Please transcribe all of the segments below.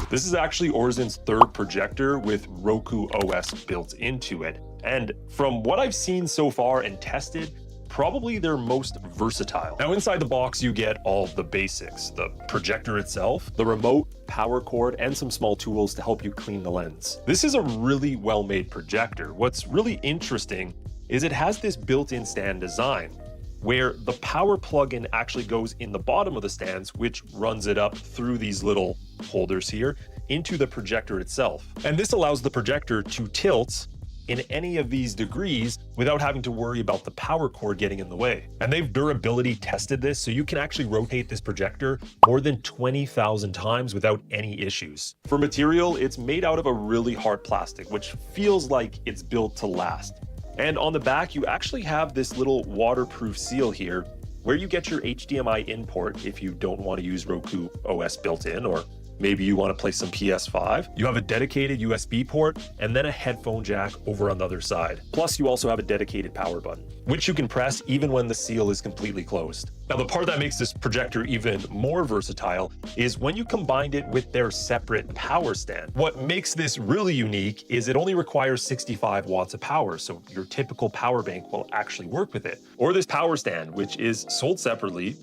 This is actually Aurzen's third projector with Roku OS built into it. And from what I've seen so far and tested, probably their most versatile. Now inside the box, you get all the basics, the projector itself, the remote, power cord, and some small tools to help you clean the lens. This is a really well-made projector. What's really interesting is it has this built-in stand design where the power plug-in actually goes in the bottom of the stands, which runs it up through these little holders here into the projector itself. And this allows the projector to tilt in any of these degrees without having to worry about the power cord getting in the way. And they've durability tested this, so you can actually rotate this projector more than 20,000 times without any issues. For material, it's made out of a really hard plastic, which feels like it's built to last. And on the back, you actually have this little waterproof seal here where you get your HDMI in port if you don't want to use Roku OS built in, or maybe you want to play some PS5. You have a dedicated USB port and then a headphone jack over on the other side. Plus, you also have a dedicated power button, which you can press even when the seal is completely closed. Now, the part that makes this projector even more versatile is when you combined it with their separate power stand. What makes this really unique is it only requires 65 watts of power, so your typical power bank will actually work with it. Or this power stand, which is sold separately,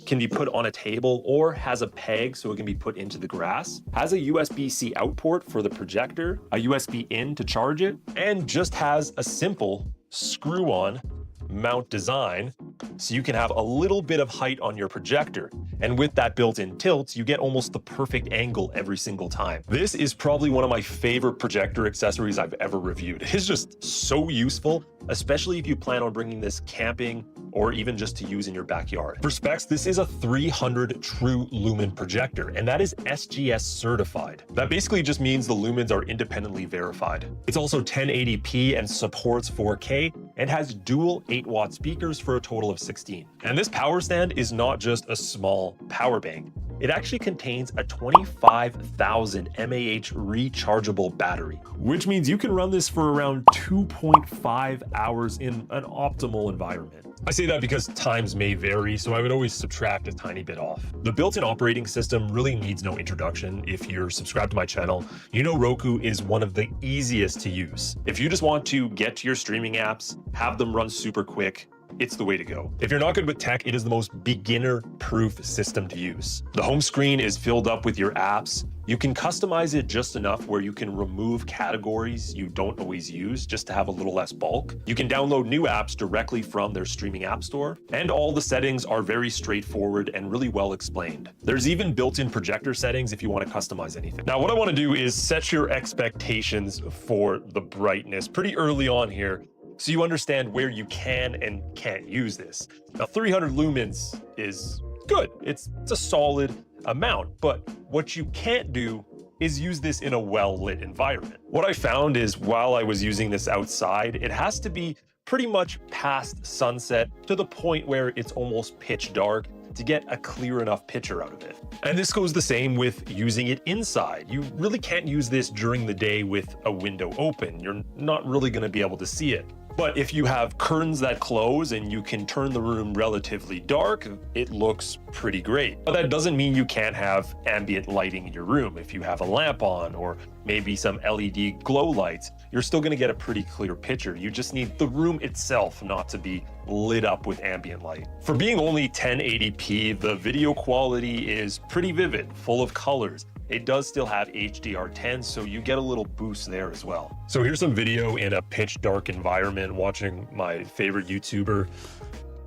can be put on a table or has a peg so it can be put into the grass, has a USB-C out port for the projector, a USB in to charge it, and just has a simple screw-on mount design so you can have a little bit of height on your projector. And with that built-in tilt, you get almost the perfect angle every single time. This is probably one of my favorite projector accessories I've ever reviewed. It is just so useful, especially if you plan on bringing this camping or even just to use in your backyard. For specs, this is a 300 true lumen projector, and that is SGS certified. That basically just means the lumens are independently verified. It's also 1080p and supports 4K and has dual 8-watt speakers for a total of 16. And this power stand is not just a small power bank. It actually contains a 25,000 mAh rechargeable battery, which means you can run this for around 2.5 hours in an optimal environment. I say that because times may vary, so I would always subtract a tiny bit off. The built-in operating system really needs no introduction. If you're subscribed to my channel, you know Roku is one of the easiest to use. If you just want to get to your streaming apps, have them run super quick, it's the way to go. If you're not good with tech, it is the most beginner-proof system to use. The home screen is filled up with your apps. You can customize it just enough where you can remove categories you don't always use just to have a little less bulk. You can download new apps directly from their streaming app store, and all the settings are very straightforward and really well explained. There's even built-in projector settings if you want to customize anything. Now, what I want to do is set your expectations for the brightness pretty early on here, so you understand where you can and can't use this. Now, 300 lumens is good. It's a solid amount, but what you can't do is use this in a well-lit environment. What I found is while I was using this outside, it has to be pretty much past sunset to the point where it's almost pitch dark to get a clear enough picture out of it. And this goes the same with using it inside. You really can't use this during the day with a window open. You're not really going to be able to see it. But if you have curtains that close and you can turn the room relatively dark, it looks pretty great. But that doesn't mean you can't have ambient lighting in your room. If you have a lamp on or maybe some LED glow lights, you're still gonna get a pretty clear picture. You just need the room itself not to be lit up with ambient light. For being only 1080p, the video quality is pretty vivid, full of colors. It does still have HDR10, so you get a little boost there as well. So here's some video in a pitch dark environment watching my favorite YouTuber,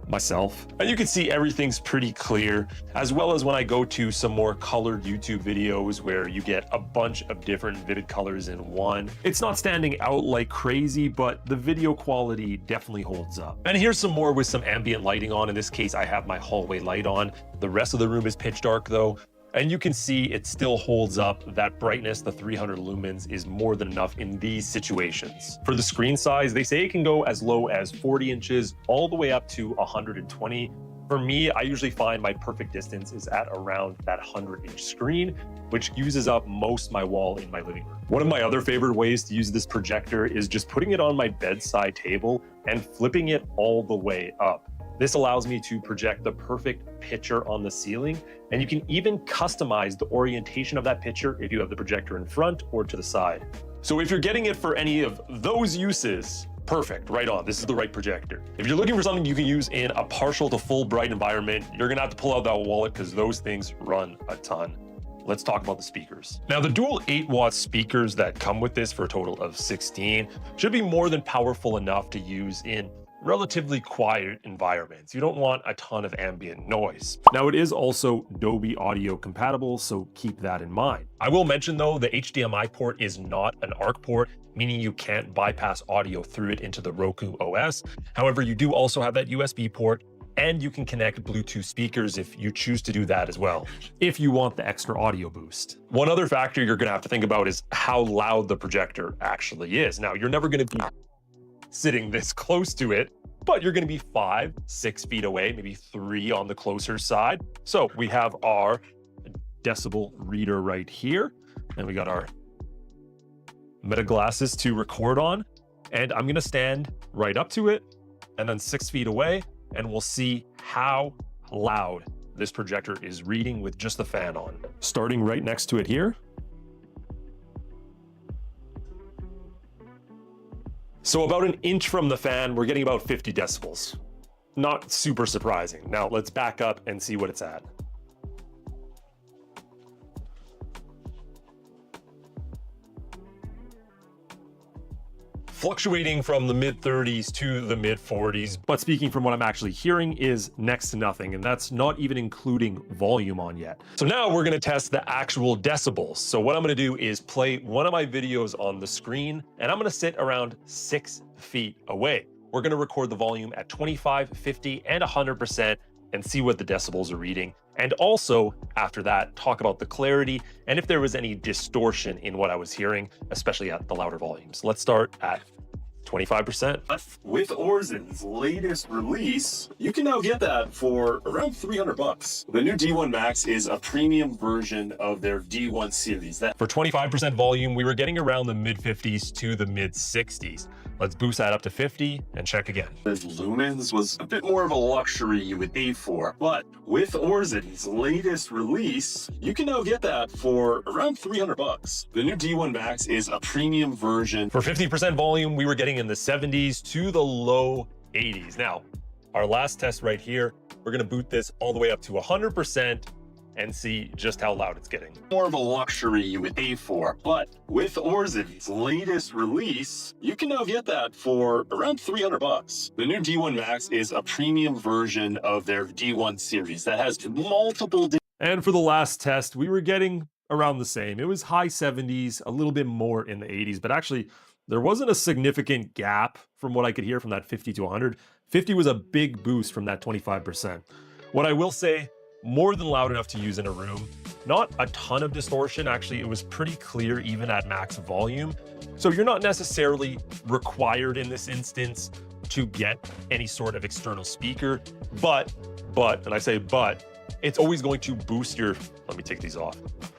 myself. And you can see everything's pretty clear, as well as when I go to some more colored YouTube videos where you get a bunch of different vivid colors in one. It's not standing out like crazy, but the video quality definitely holds up. And here's some more with some ambient lighting on. In this case, I have my hallway light on. The rest of the room is pitch dark though. And you can see it still holds up. That brightness, the 300 lumens, is more than enough in these situations. For the screen size, they say it can go as low as 40 inches all the way up to 120. For me, I usually find my perfect distance is at around that 100-inch screen, which uses up most of my wall in my living room. One of my other favorite ways to use this projector is just putting it on my bedside table and flipping it all the way up. This allows me to project the perfect picture on the ceiling, and you can even customize the orientation of that picture if you have the projector in front or to the side. So if you're getting it for any of those uses, perfect, right on, this is the right projector. If you're looking for something you can use in a partial to full bright environment, you're gonna have to pull out that wallet because those things run a ton. Let's talk about the speakers. Now, the dual 8-watt speakers that come with this for a total of 16 should be more than powerful enough to use in relatively quiet environments. You don't want a ton of ambient noise. Now, it is also Dolby Audio compatible, so keep that in mind. I will mention though, the HDMI port is not an ARC port, meaning you can't bypass audio through it into the Roku OS. However, you do also have that USB port, and you can connect Bluetooth speakers if you choose to do that as well, if you want the extra audio boost. One other factor you're gonna have to think about is how loud the projector actually is. Now, you're never gonna be sitting this close to it, but you're gonna be 5, 6 feet away, maybe 3 on the closer side. So we have our decibel reader right here, and we got our meta glasses to record on, and I'm gonna stand right up to it and then 6 feet away, and we'll see how loud this projector is reading with just the fan on. Starting right next to it here. So about an inch from the fan, we're getting about 50 decibels. Not super surprising. Now let's back up and see what it's at. Fluctuating from the mid 30s to the mid 40s, but speaking from what I'm actually hearing is next to nothing, and that's not even including volume on yet. So now we're gonna test the actual decibels. So what I'm gonna do is play one of my videos on the screen, and I'm gonna sit around 6 feet away. We're gonna record the volume at 25, 50, and 100% and see what the decibels are reading. And also, after that, talk about the clarity and if there was any distortion in what I was hearing, especially at the louder volumes. Let's start at 25%. With Aurzen's latest release, you can now get that for around $300. The new D1 Max is a premium version of their D1 series. For 25% volume, we were getting around the mid 50s to the mid 60s. Let's boost that up to 50 and check again. The lumens was a bit more of a luxury you would pay for, but with Aurzen's latest release, you can now get that for around $300. The new D1 Max is a premium version. For 50% volume, we were getting in the 70s to the low 80s. Now, our last test right here, we're gonna boot this all the way up to 100% and see just how loud it's getting. More of a luxury you would pay for, but with Aurzen's latest release, you can now get that for around $300. The new D1 Max is a premium version of their D1 series that has multiple. And for the last test, we were getting around the same. It was high 70s, a little bit more in the 80s, but actually there wasn't a significant gap from what I could hear from that 50 to 100. 50 was a big boost from that 25%. What I will say, more than loud enough to use in a room. Not a ton of distortion, actually, it was pretty clear even at max volume. So you're not necessarily required in this instance to get any sort of external speaker, but, and I say but, it's always going to boost your, let me take these off.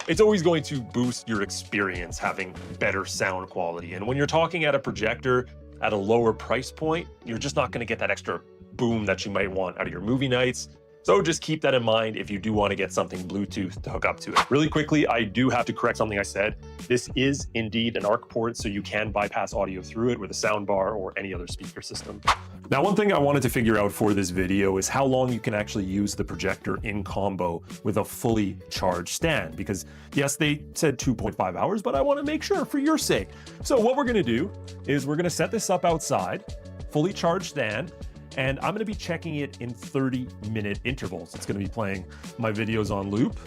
It's always going to boost your experience having better sound quality. And when you're talking at a projector at a lower price point, you're just not gonna get that extra boom that you might want out of your movie nights. So just keep that in mind if you do want to get something Bluetooth to hook up to it. Really quickly, I do have to correct something I said. This is indeed an ARC port, so you can bypass audio through it with a soundbar or any other speaker system. Now, one thing I wanted to figure out for this video is how long you can actually use the projector in combo with a fully charged stand, because yes, they said 2.5 hours, but I want to make sure for your sake. So what we're going to do is we're going to set this up outside, fully charged stand, and I'm gonna be checking it in 30-minute intervals. It's gonna be playing my videos on loop.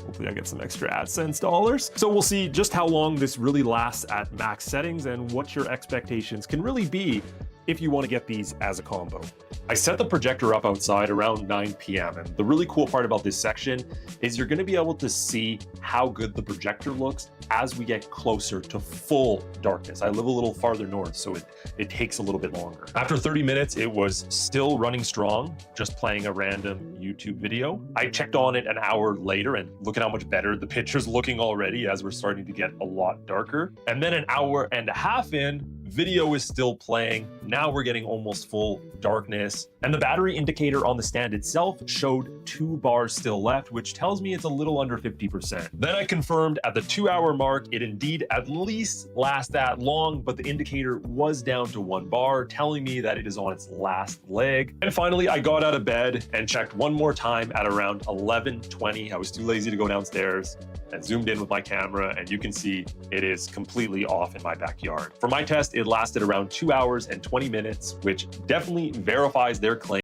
Hopefully I get some extra AdSense dollars. So we'll see just how long this really lasts at max settings and what your expectations can really be if you want to get these as a combo. I set the projector up outside around 9 p.m. and the really cool part about this section is you're going to be able to see how good the projector looks as we get closer to full darkness. I live a little farther north, so it takes a little bit longer. After 30 minutes, it was still running strong, just playing a random YouTube video. I checked on it an hour later and look at how much better the picture's looking already as we're starting to get a lot darker. And then an hour and a half in, video is still playing. Now we're getting almost full darkness. And the battery indicator on the stand itself showed 2 bars still left, which tells me it's a little under 50%. Then I confirmed at the 2-hour mark, it indeed at least lasts that long, but the indicator was down to 1 bar, telling me that it is on its last leg. And finally, I got out of bed and checked one more time at around 11:20. I was too lazy to go downstairs and zoomed in with my camera, and you can see it is completely off in my backyard. For my test, it lasted around 2 hours and 20 minutes, which definitely verifies their claim